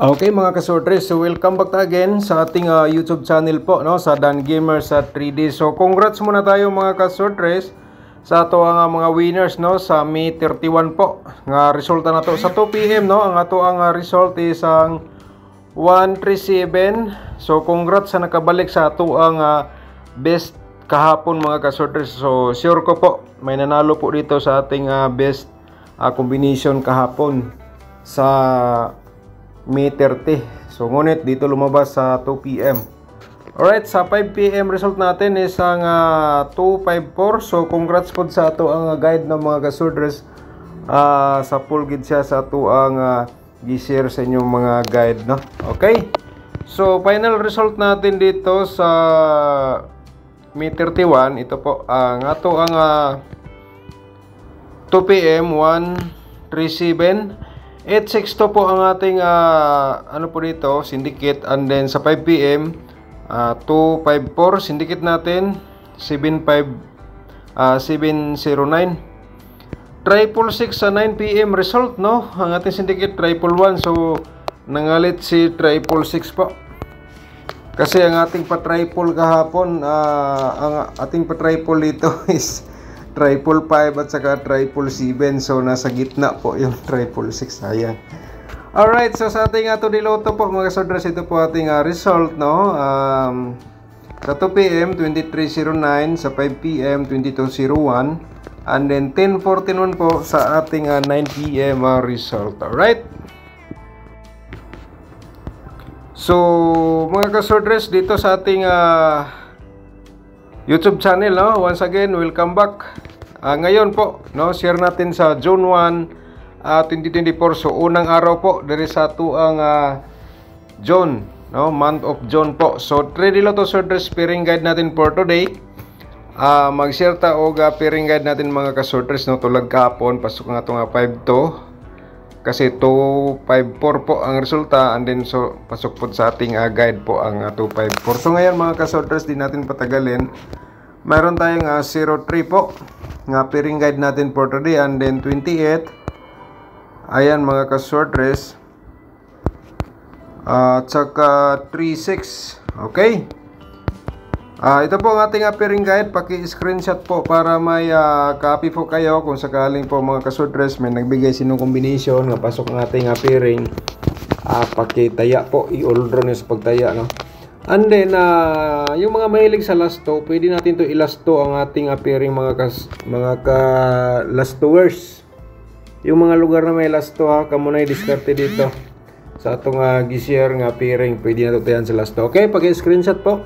Okay mga kasortres, so welcome back again sa ating YouTube channel po, no, sa Dan Gamer sa 3D. So congrats muna tayo mga kasortres sa ato ang mga winners, no, sa May 31 po. Nga resulta na to sa 2 PM, no. Ang ato ang result is ang 137. So congrats sa nakabalik sa ato ang best kahapon mga kasortres. So sure ko po may nanalo po dito sa ating best combination kahapon sa May 30. So ngunit dito lumabas sa 2 PM. Alright, sa 5 PM result natin is ang 254. So congrats po sa ato ang guide ng mga kasortres. Sa full gid siya sa ato ang gi-share sa inyong mga guide, no? Okay. So final result natin dito sa May 31, ito po ang ato ang 2 PM 137. 862 po ang ating ano po dito, syndicate, and then sa 5 PM 254 syndicate natin 709. 666 sa 9 PM result, no, ang ating syndicate 111. So nangalit si 666 po kasi ang ating pa-triple kahapon, ang ating pa-triple dito is 555 at saka 777. So nasa gitna po yung 666. Sayang. Alright, so sa ating niloto po mga kasortres, ito po ating result, no. Sa 2 PM 2309, sa 5 PM 2201, and then 1041 po sa ating 9 PM result. Alright. So mga kasortres, dito sa ating YouTube channel, no, once again welcome back. Ngayon po, no, share natin sa June 1, 2024. So unang araw po dari sa tuang June, no, month of June po. So 3D Lotto Sorters pairing guide natin for today. Mag-share ta og pairing guide natin mga kasorters, no, tulad kahapon pasok nga itong 52 kasi 254 po ang resulta, and then so pasok po sa ating guide po ang 254. So ngayon mga kasorters, di natin patagalin, mayroon tayong 03 po nga pairing guide natin for today, and then 28. Ayan mga kasorters, tsaka 36. Okay. Ito po ang ating pairing guide. Paki-screenshot po para may copy po kayo kung sakaling po mga kasortres may nagbigay sinong combination nga pasok ang ating pairing. Paki-taya po, i-all draw nyo sa pagtaya, no. And then yung mga mahilig sa lasto, pwede natin to ilasto ang ating pairing mga lastowers. Yung mga lugar na may lasto, kamo na i-discarte dito sa atong gi-share nga pairing, pwede na to tayan sa lasto. Okay, paki-screenshot po.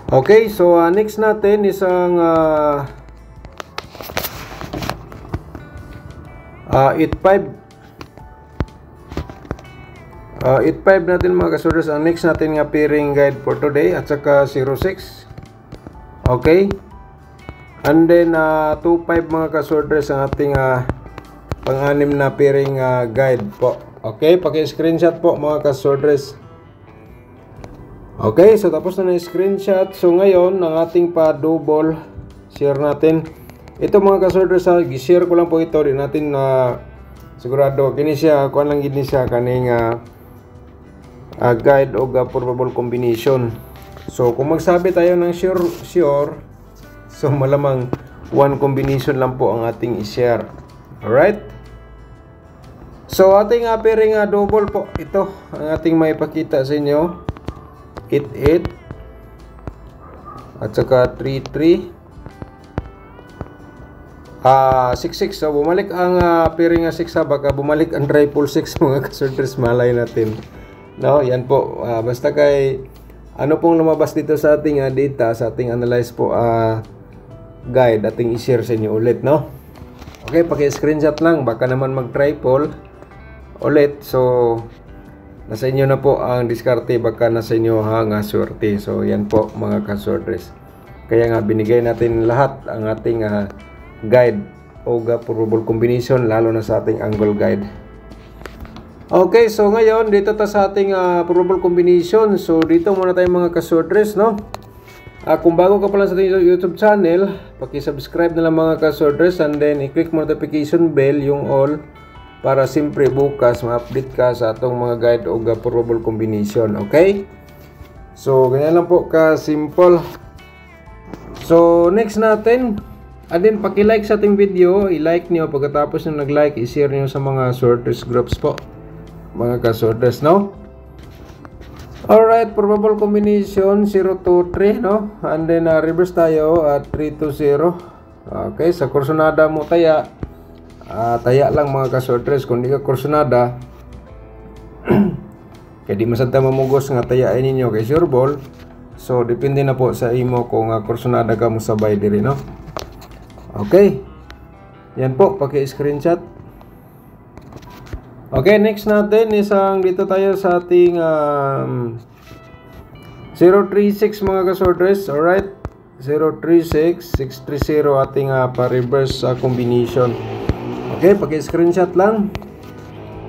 Okay, so next natin is ang 85. 85 natin mga kasortres. Ang next natin nga pairing guide for today, at saka 06. Okay. And then 25 mga kasortres ang ating pang-anim na pairing guide po. Okay, paki-screenshot po mga kasortres. Okay, so tapos na screenshot. So ngayon, ang ating pa-double share natin. Ito mga kasortres, gi-share ko lang po ito. Di natin sigurado. Kini siya, kuha lang gini siya kaning guide o probable combination. So kung magsabi tayo ng sure, so malamang one combination lang po ang ating i-share. Alright? So ating pairing double po. Ito, ang ating maipakita sa inyo. 88 at saka 33 66. So bumalik ang pairing 6, baka bumalik ang 666 mga kasortres, malay natin, no. Yan po, basta kay ano pong lumabas dito sa ating data, sa ating analyze po guide, ating i-share sa inyo ulit, no. Okay, paki-screenshot lang, baka naman mag-triple ulit. So nasa inyo na po ang diskarte, baka nasa inyo ang swerte. So yan po mga kasortres, kaya nga binigay natin lahat ang ating guide o probable combination, lalo na sa ating angle guide. Okay, so ngayon dito ta sa ating probable combination. So dito muna tayo mga kasortres, no. Kung bago ka pa lang sa ating YouTube channel, paki-subscribe na lang mga kasortres, and then i-click mo notification bell, yung all, para siyempre bukas ma-update ka sa atong mga guide o probable combination. Okay? So, ganyan lang po ka simple. So, next natin, adin paki-like sa ating video, i-like niyo pagkatapos nyo nag-like, i-share niyo sa mga sorters groups po. Mga ka-sorters, no? Alright, probable combination 0 to 3, no? And then reverse tayo at 3 to 0. Okay, sa kursunada mo taya. Taya lang mga ka-sorters. Kung di ka kursunada, kaya di masanta mamugos nga tayain ninyo kay sure ball. So, depende na po sa imo kung kursunada ka mo sabay diri, no? Okay. Yan po, paki-screenshot. Okay, next natin isang dito tayo sa ating 036 mga ka-sorters. Alright, 036 630 ating pa-reverse combination. Okay, paki-screenshot lang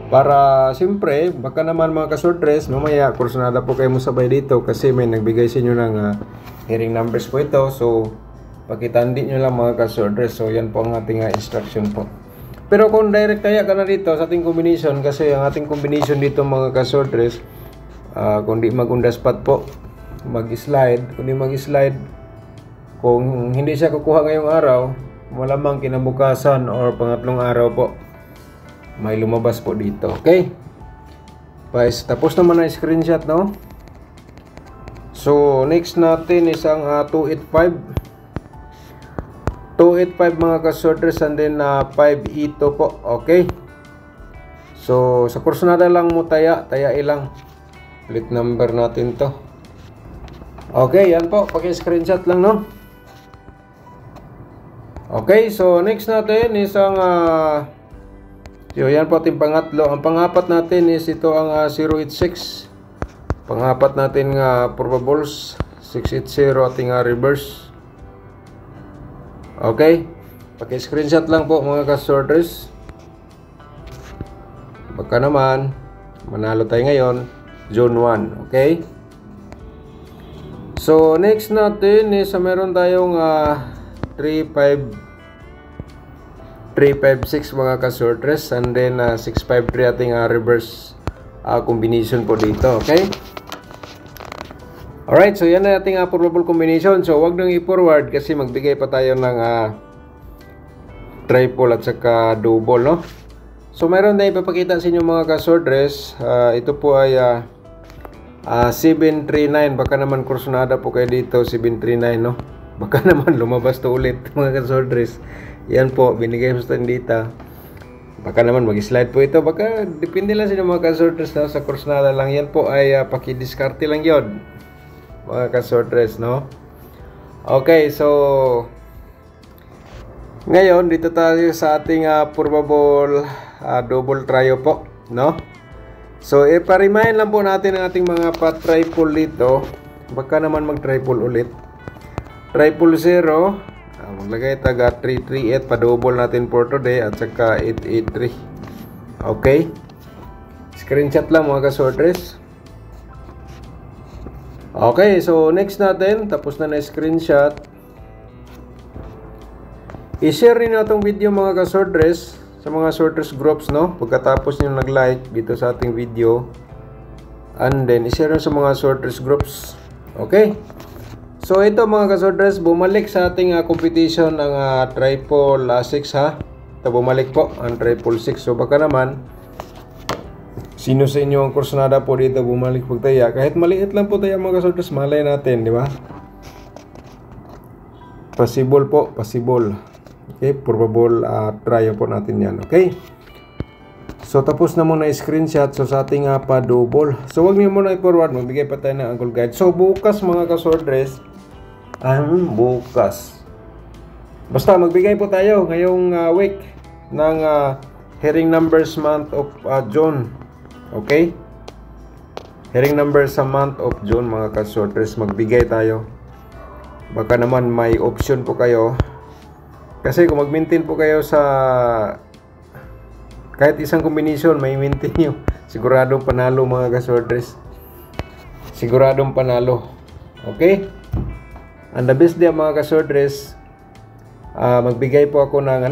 para siyempre baka naman mga ka-sorters mamaya kursunada po kayo mo sabay dito kasi may nagbigay sa inyo ng hearing numbers po ito. So pakitandi nyo lang mga ka-sorters. So yan po ang ating instruction po. Pero kung direct kaya ka na dito sa ating combination, kasi ang ating combination dito mga ka-sorters, kung di mag-undaspat po, mag-slide. Kung di mag-slide, kung hindi siya kukuha ngayong araw, malamang kinabukasan or pangatlong araw po, may lumabas po dito. Okay? Guys, tapos naman na screenshot, no? So, next natin isang 285. 285 mga ka-sorters and then 5 ito po. Okay. So sa kursunada lang mo taya ilang plate number natin to. Okay, yan po, paki-screenshot lang, no? Okay, so next natin isang so yan po ating pangatlo. Ang pangapat natin is ito ang 086. Pangapat natin nga probables 680 ating reverse. Okay, paki-screenshot lang po mga ka-sorters. Baka naman manalo tayo ngayon, zone 1. Okay, so next natin is meron tayong 356 mga ka-sorters and then 653 ating reverse combination po dito. Okay, alright, so yan na ating probable combination. So wag nang i-forward kasi magbigay pa tayo ng triple at saka double, no? So mayroon tayong ipapakita sa inyo mga ka-sorters. Ito po ay 739. Baka naman kursunada po kayo dito, 739, no? Baka naman lumabas to ulit mga ka-sorters. Yan po, binigay sa dito. Baka naman mag-slide po ito. Baka depende lang sa inyo mga ka-sorters, no? Sa kursunada lang. Yan po ay paki-discarte lang yun mga ka-sorters, no? Okay, so ngayon dito tayo sa ating probable double trio po, no? So ipa-remind lang po natin ang ating mga pa-triple dito. Baka naman mag-triple ulit. Triple 0, maglagay taga 338 pa-double natin for today at saka 883. Okay, screenshot lang mga ka-sorters. Okay, so next natin, tapos na screenshot. I-share rin itong video mga ka-sorters sa mga sorters groups, no? Pagkatapos nyo nag-like dito sa ating video. And then, i-share rin sa mga sorters groups. Okay? So, ito mga ka-sorters, bumalik sa ating competition ng triple 6, ha? Ito, bumalik po ang triple 6. So, baka naman sino sa inyo ang kursunada po dito bumalik po tayo. Kahit maliit lang po tayo mga ka-sorters, malay natin, di ba? Possible po, possible. Okay, probable try po natin yan. Okay, so tapos na muna screenshot. So sa ating pa-double, so wag niyo muna i-forward, magbigay pa tayo ng angle guide. So bukas mga ka-sorters, bukas basta magbigay po tayo ngayong week ng hearing numbers month of June. Okay, hearing numbers sa month of June mga ka-sorters, magbigay tayo. Baka naman may option po kayo. Kasi kung mag-maintain po kayo sa kahit isang combination, may maintain nyo, siguradong panalo mga ka-sorters. Siguradong panalo. Okay? And the best day mga ka-sorters, magbigay po ako ng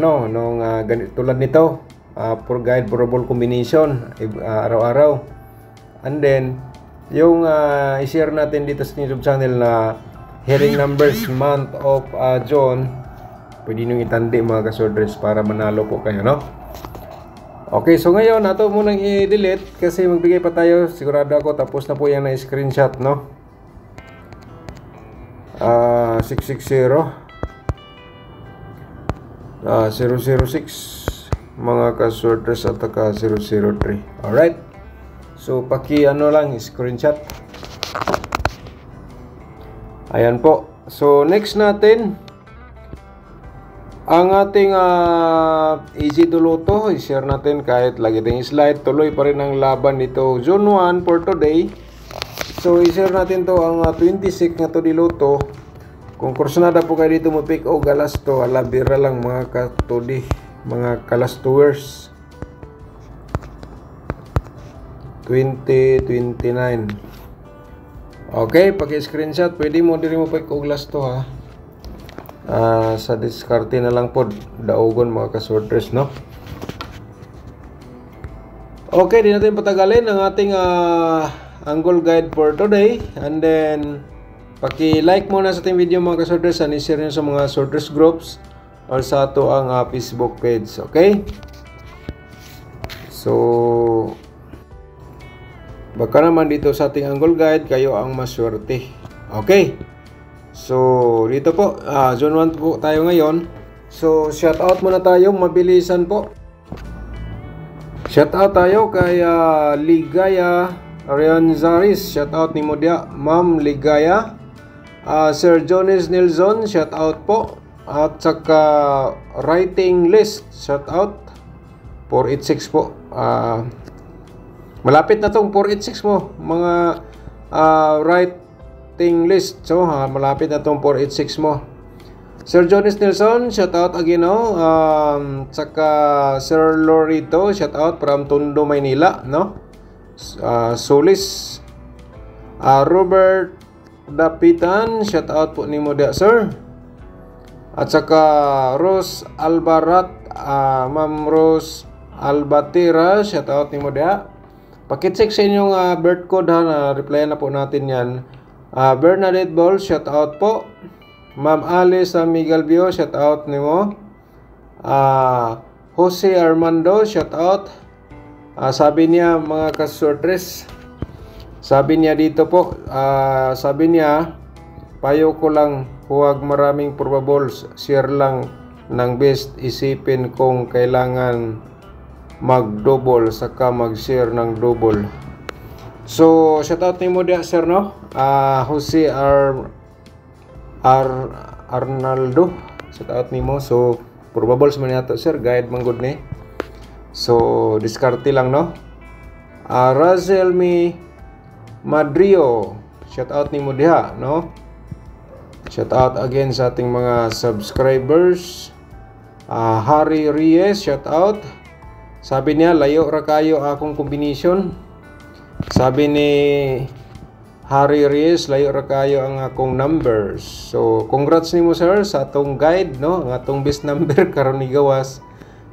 tulad nito. for guide probable combination araw-araw. And then yung i-share natin dito sa YouTube channel na hearing numbers month of June, pwede nyo itandi mga kasorders para manalo po kayo, no? Okay, so ngayon ato munang i-delete kasi magbigay pa tayo, sigurado ako tapos na po yan na screenshot, no? 660 006 mga kasorders at saka 003. Alright, so paki ano lang screenshot. Ayan po. So next natin ang ating Easy to Lotto. I-share natin kahit lagi tayong slide. Tuloy pa rin ang laban dito June 1 for today. So i-share natin to ang 26 nga to di Lotto. Kung kursunada po kayo dito mo pick o galas to, alabira lang mga katudi, mga kalastuers. 2029. Okay, paki-screenshot, pwede mo diri mo pick o galas to ha. Sa diskarte na lang po daugon mga kasorters, no? Okay, di natin patagalin ang ating angle guide for today. And then paki-like muna sa ating video mga kasorters and i-share nyo sa mga sorters groups or sa ato ang Facebook page. Okay? So baka naman dito sa ating angle guide kayo ang maswerte. Okay? So dito po, June 1 po tayo ngayon. So shout out muna tayo, mabilisan po. Shout out tayo kay Ligaya Rianzaris. Shout out ni Modia, Ma'am Ligaya. Sir Jones Nelson, shout out po. At saka writing list, shout out 486 po. Malapit na tong 486 mo, mga writing list. So malapit na tong 486 mo. Sir Jones Nelson, shout out again, no? Saka Sir Lorito, shout out from Tondo, Maynila, no? Solis, Robert Dapitan, shout out po ni Modia, sir. At saka Rose Albarat, Ma'am Rose Albatira, shout out ni Modia. Pakit-check sa inyong birth code ha, na replyan na po natin yan. Bernadette Ball, shout out po. Ma'am Alice Miguel Bio, shout out ni mo. Jose Armando, shout out. Sabi niya mga kasortres, sabi niya dito po, sabi niya, payo ko lang, huwag maraming probables, share lang ng best, isipin kung kailangan mag-double, saka mag-share ng double. So, shout out ni mo dia, sir, no? Jose Arnaldo, shout out ni mo. So, probables man yato, sir, guide man good ni. So, diskarte lang, no? Razelmi Madrio, shout out ni mo diha, no? Shout out again sa ating mga subscribers. Harry Reyes, shout out. Sabi niya, layo ra kayo akong combination. Sabi ni Harry Reyes, layo ra kayo ang akong numbers. So, congrats nimo sir sa atong guide, no? Ang atong best number karon ni gawas.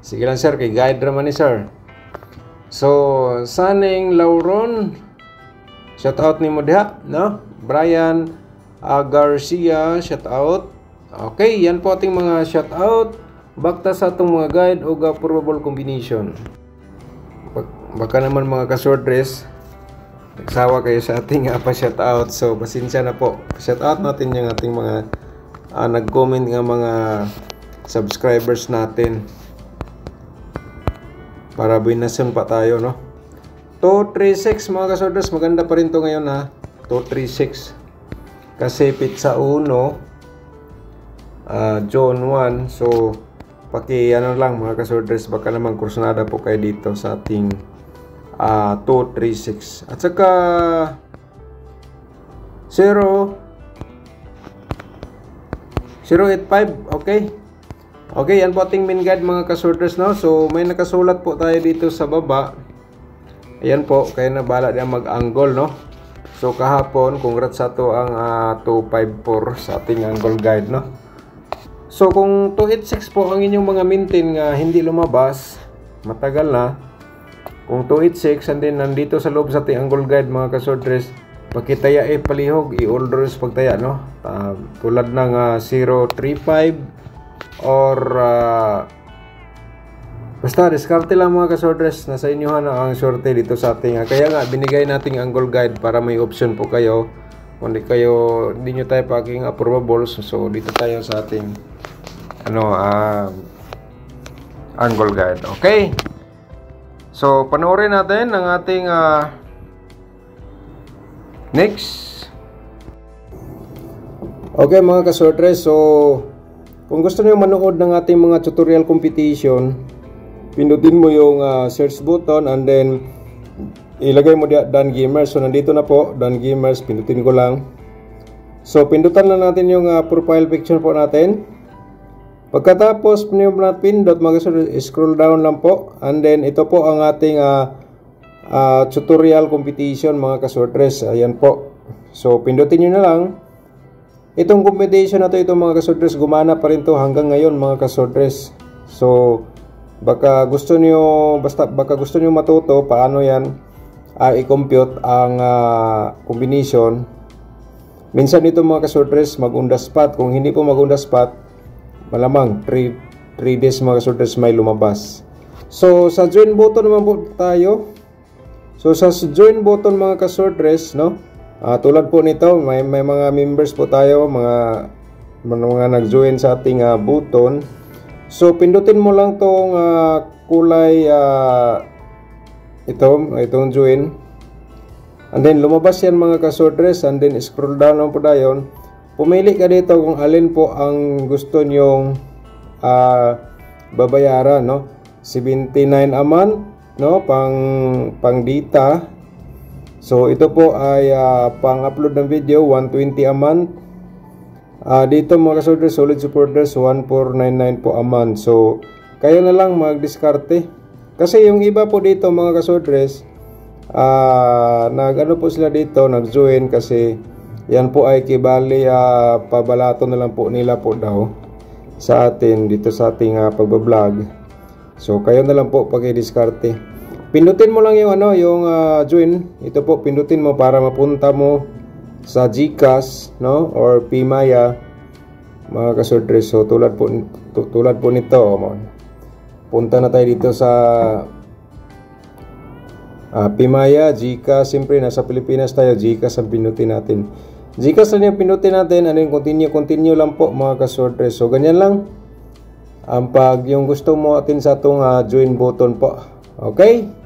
Sige lang sir, kay guide ra man ni sir. So, Saning Lauron, shout out nimo diha, no? Brian Garcia, shout out. Okay, yan po ating mga shout out. Bakta sa atong mga guide o probable combination. Baka naman mga kasordres, nagsawa kayo sa ating pa-shout out. So, pasensya na po. Shout out natin yung ating mga nag-comment ng mga subscribers natin. Para binasan pa tayo, no? 236 mga kasordres, maganda pa rin to ngayon ha. 236. Kasi pizza 1, June 1. So, paki ano lang mga kasordres, baka naman kursunada po kayo dito sa ating 236. At saka 085, okay. Okay, yan po ating main guide mga kasordres, no? So, may nakasulat po tayo dito sa baba. Ayan po, kaya na bala niya mag-angle, no? So, kahapon, congrats sa to ang 254 sa ating angle guide, no? So, kung 286 po ang inyong mga maintain nga hindi lumabas, matagal na. Kung 286 and then nandito sa loob sa ating angle guide mga kaswordress, pagkitaya palihog, i-orders pagtaya, no? Tulad ng 035 or basta diskarte lang mga kaswordress, nasa inyo na ang sorte dito sa ating kaya nga binigay nating angle guide para may option po kayo kung hindi nyo tayo paging approvable. So dito tayo sa ating angle guide. Okay, so panoorin natin ang ating next. Okay mga kaswordress, so kung gusto niyo manood ng ating mga tutorial competition, pindutin mo yung search button and then ilagay mo diyan Dan Gamers. So nandito na po Dan Gamers, pindutin ko lang. So pindutan na natin yung profile picture po natin. Pagkatapos pindot scroll down lang po and then ito po ang ating tutorial competition mga kaswordress. Ayan po. So pindutin niyo na lang. Itong competition na to, itong mga kaswordress, gumana pa rin to hanggang ngayon mga kaswordress. So baka gusto niyo matuto paano yan i-compute ang combination. Minsan ito mga kaswordress mag-on the spot. Kung hindi po mag-on the spot, malamang 3 days mga kaswordress may lumabas. So sa join button naman po tayo. So sa join button mga kaswordress, no? Tulad po nito, may mga members po tayo, mga nag-join sa ating button. So pindutin mo lang tong kulay itong join. And then lumabas yan mga kaswordress and then scroll down lang po dayon. Pumili ka dito kung alin po ang gusto nyong babayaran, no? 79 a month, no? Pang data. So ito po ay pang-upload ng video 120 a month. Dito mga kaswordress, solid supporters 1499 po a month. So kayo na lang magdiskarte. Kasi yung iba po dito mga kaswordress, po sila dito, nag-join kasi yan po ay kibali pabalato na lang po nila po daw sa atin dito sa ating pagbablog. So kayo na lang po pag-diskarte. Pindutin mo lang yung join. Ito po pindutin mo para mapunta mo sa GCash, no, or Pimaya mga kaswordress. So tulad po nito, punta na tayo dito sa Pimaya, GCash. Siyempre nasa Pilipinas tayo, GCash ang pindutin natin. GCash lang yung pindutin natin and then continue lang po mga kaswordress. So ganyan lang ang yung gusto mo atin sa itong join button po. Okay?